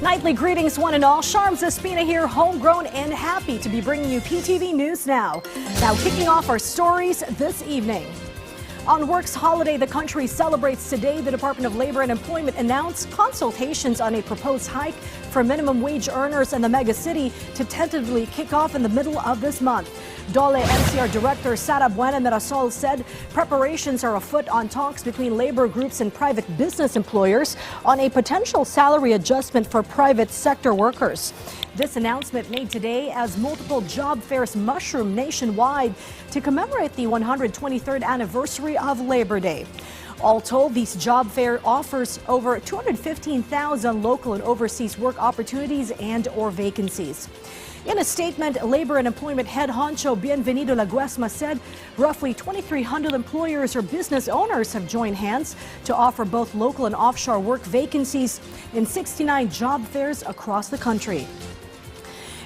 Nightly greetings, one and all. Sharms Espina here, homegrown and happy to be bringing you PTV News Now. Now kicking off our stories this evening. On Work's holiday, the country celebrates today. The Department of Labor and Employment announced consultations on a proposed hike for minimum wage earners in the mega city to tentatively kick off in the middle of this month. DOLE NCR Director Sara Buena Mirasol said preparations are afoot on talks between labor groups and private business employers on a potential salary adjustment for private sector workers. This announcement made today as multiple job fairs mushroom nationwide to commemorate the 123rd anniversary of Labor Day. All told, these job fair offers over 215,000 local and overseas work opportunities and/or vacancies. In a statement, Labor and Employment Head Honcho Bienvenido Laguesma said roughly 2,300 employers or business owners have joined hands to offer both local and offshore work vacancies in 69 job fairs across the country.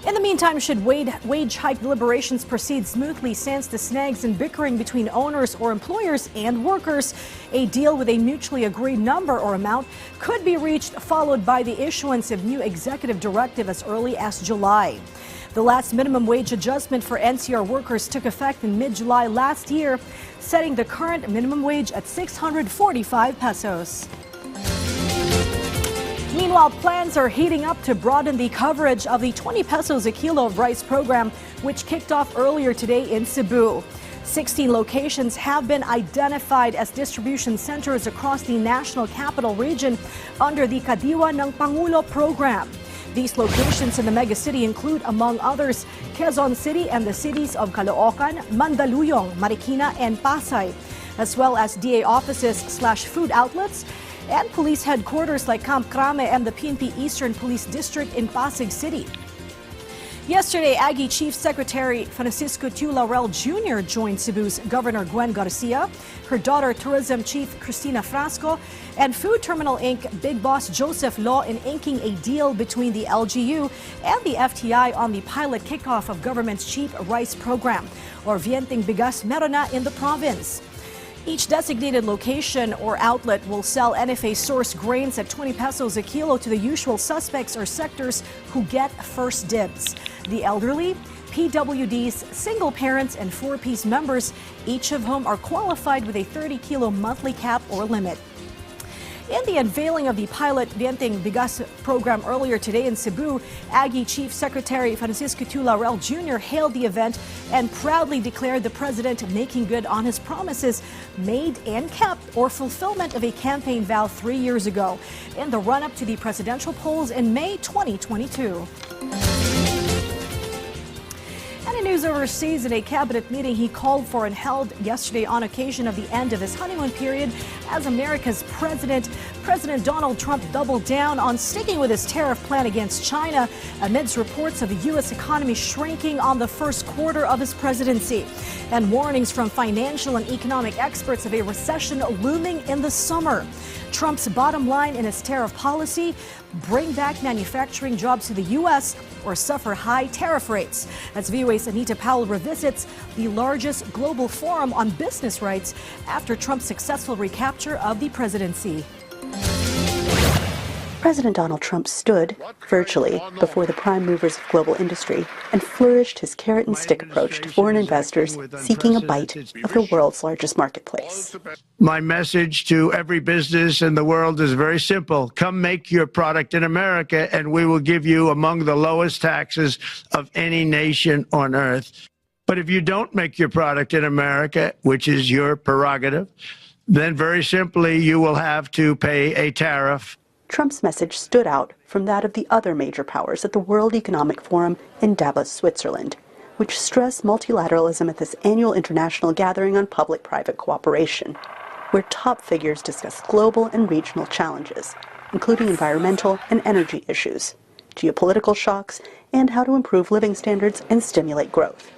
In the meantime, should wage hike deliberations proceed smoothly sans the snags and bickering between owners or employers and workers, a deal with a mutually agreed number or amount could be reached, followed by the issuance of new executive directive as early as July. The last minimum wage adjustment for NCR workers took effect in mid-July last year, setting the current minimum wage at 645 pesos. Meanwhile, plans are heating up to broaden the coverage of the 20 pesos a kilo of rice program, which kicked off earlier today in Cebu. 16 locations have been identified as distribution centers across the national capital region under the Kadiwa ng Pangulo program. These locations in the mega city include, among others, Quezon City and the cities of Caloocan, Mandaluyong, Marikina, and Pasay, as well as DA offices/food outlets and police headquarters like Camp Crame and the PNP Eastern Police District in Pasig City. Yesterday, Aggie Chief Secretary Francisco Tu Laurel Jr. joined Cebu's Governor Gwen Garcia, her daughter Tourism Chief Cristina Frasco, and Food Terminal Inc. Big Boss Joseph Law in inking a deal between the LGU and the FTI on the pilot kickoff of government's cheap rice program, or Vienting Bigas Merona in the province. Each designated location or outlet will sell NFA-sourced grains at 20 pesos a kilo to the usual suspects or sectors who get first dibs: the elderly, PWDs, single parents, and four-piece members, each of whom are qualified with a 30-kilo monthly cap or limit. In the unveiling of the pilot Vienting Bigas program earlier today in Cebu, Aggie Chief Secretary Francisco Tu Laurel Jr. hailed the event and proudly declared the president making good on his promises made and kept, or fulfillment of a campaign vow 3 years ago in the run-up to the presidential polls in May 2022. In news overseas, in a cabinet meeting he called for and held yesterday on occasion of the end of his honeymoon period as America's president, President Donald Trump doubled down on sticking with his tariff plan against China amidst reports of the U.S. economy shrinking on the first quarter of his presidency and warnings from financial and economic experts of a recession looming in the summer. Trump's bottom line in his tariff policy: bring back manufacturing jobs to the U.S. or suffer high tariff rates. As VOA's Anita Powell revisits the largest global forum on business rights after Trump's successful recapture of the presidency. President Donald Trump stood, virtually, before the prime movers of global industry and flourished his carrot-and-stick approach to foreign investors seeking a bite of the world's largest marketplace. My message to every business in the world is very simple. Come make your product in America, and we will give you among the lowest taxes of any nation on earth. But if you don't make your product in America, which is your prerogative, then very simply you will have to pay a tariff. Trump's message stood out from that of the other major powers at the World Economic Forum in Davos, Switzerland, which stressed multilateralism at this annual international gathering on public-private cooperation, where top figures discussed global and regional challenges, including environmental and energy issues, geopolitical shocks, and how to improve living standards and stimulate growth.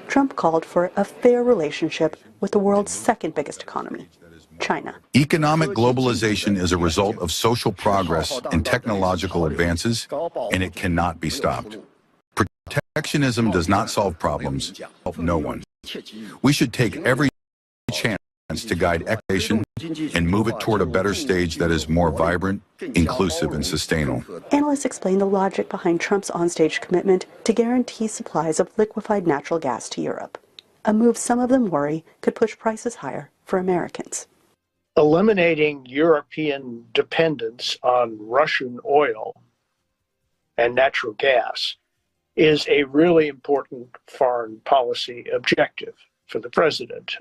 Trump called for a fair relationship with the world's second biggest economy, China. Economic globalization is a result of social progress and technological advances, and it cannot be stopped. Protectionism does not solve problems, help no one. We should take every chance to guide exploration and move it toward a better stage that is more vibrant, inclusive, and sustainable. Analysts explain the logic behind Trump's onstage commitment to guarantee supplies of liquefied natural gas to Europe, a move some of them worry could push prices higher for Americans. Eliminating European dependence on Russian oil and natural gas is a really important foreign policy objective for the president.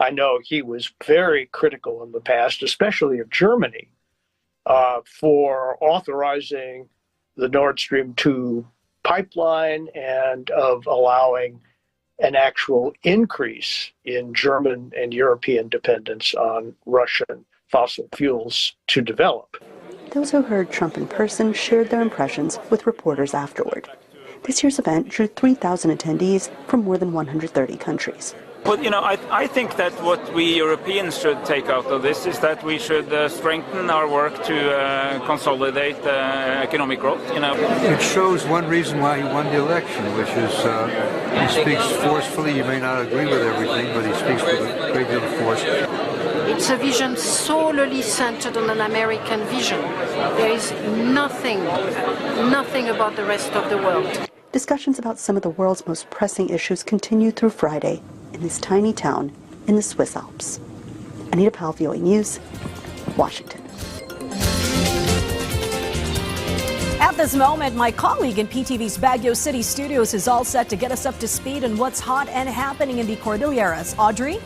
I know he was very critical in the past, especially of Germany, for authorizing the Nord Stream 2 pipeline and of allowing an actual increase in German and European dependence on Russian fossil fuels to develop. Those who heard Trump in person shared their impressions with reporters afterward. This year's event drew 3,000 attendees from more than 130 countries. Well, I think that what we Europeans should take out of this is that we should strengthen our work to consolidate economic growth. It shows one reason why he won the election, which is he speaks forcefully. You may not agree with everything, but he speaks with a great deal of force. It's a vision solely centered on an American vision. There is nothing about the rest of the world. Discussions about some of the world's most pressing issues continued through Friday in this tiny town in the Swiss Alps. Anita Powell, VOA News, Washington. At this moment, my colleague in PTV's Baguio City studios is all set to get us up to speed on what's hot and happening in the Cordilleras. Audrey?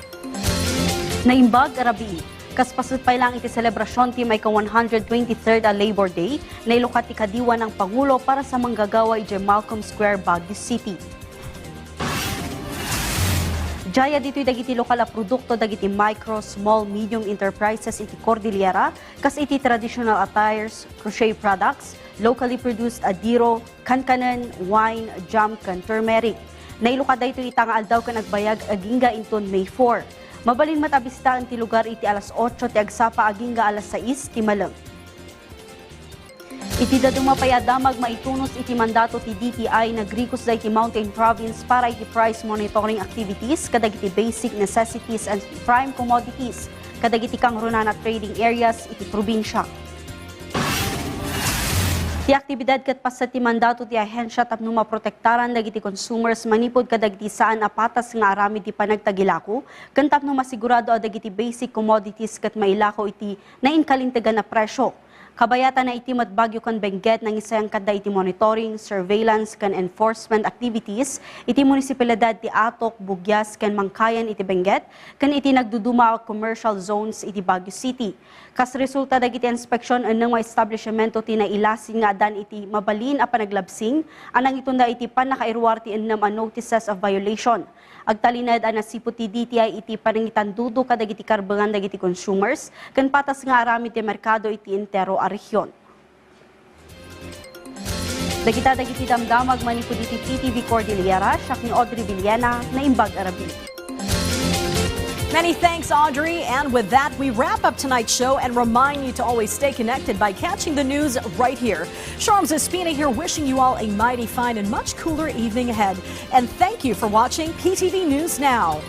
Naimbag Arabi, kaspasot pa lang iti selebrasyon ti may ka-123rd a Labor Day na ilukat ti Kadiwa ng Pangulo para sa manggagawa iti Malcolm Square, Baguio City. Jaya dito'y dagiti lokal a produkto dagiti micro, small, medium enterprises iti Cordillera kas iti traditional attires, crochet products, locally produced adiro, kankanan, wine, jam, kan turmeric. Nailukat dito'y itangaal daw kan agbayag agingga inton May 4. Mabalin matabista ang ti lugar iti alas 8 ti agsapa agingga alas 6 ti malang. Iti dadumapayadamag maitunos iti mandato ti DTI nagrikos da iti Mountain Province para iti price monitoring activities kadagiti basic necessities and prime commodities kadagiti kangrunana trading areas iti probinsya. Ti aktibidad ket pasat ti mandato ti ahensya tapno maprotektaran dagiti consumers manipod kadagiti saan apatas nga aramid ti panagtagilako ken tapno masigurado a dagiti basic commodities ket mailako iti nainkalintegan na presyo. Kabayatan na iti Baguio kan Benguet nang isayang kada iti monitoring, surveillance kan enforcement activities iti munisipalidad ti Atok, Bugyas kan Mangkayan iti Benguet kan iti nagduduma commercial zones iti Baguio City. Kas resulta dagiti inspeksyon anang mga establishmento ti nailasin nga adan iti mabalin a panaglabsing anang itunda iti panakairwar ti enam a notices of violation. Agtalinad a nasipo ti DTI iti panangitandudo kadagiti karbangan dagiti consumers ken patas nga aramid ti merkado iti entero a rehiyon. Dagiti damdamag manipod iti PTV Cordillera, siak ni Audrey Villena, Naimbag Arabi. Many thanks, Audrey. And with that, we wrap up tonight's show and remind you to always stay connected by catching the news right here. Sharms Espina here wishing you all a mighty fine and much cooler evening ahead. And thank you for watching PTV News Now.